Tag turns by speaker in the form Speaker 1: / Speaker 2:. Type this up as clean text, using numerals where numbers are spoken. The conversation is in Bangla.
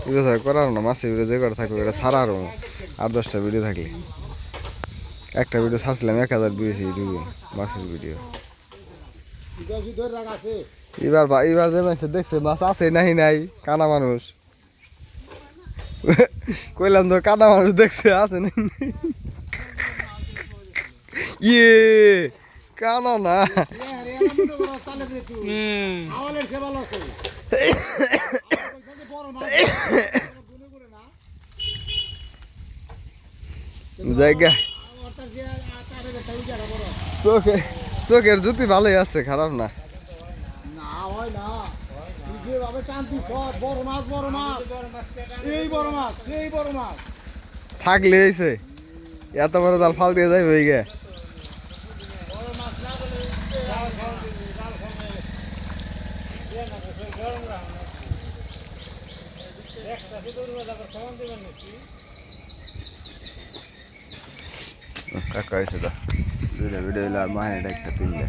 Speaker 1: ভিডিও করার না, মাছের ভিডিও যে করে থাকবে এটা ছাড়া আরো 8-10টা ভিডিও থাকলে। একটা ভিডিও ছাড়ছিলাম 1000 ভিউজ ইউটিউবে, মাছের ভিডিও। এবার যে মানুষ দেখছে মাছ আছে নাহি নাই, কানা মানুষ কইলাম তো কানা মানুষ দেখছে আছে নাকি। ইয়ে কানা না জায়গা চোখের জুতি ভালোই আছে, খারাপ না। থাকলে হয়েছে, এত বড় জাল ফাল দিয়ে যাইবে ওই গে। কাকা এসে দা ভিডিও ভিডিও মায়ের একটা তুললে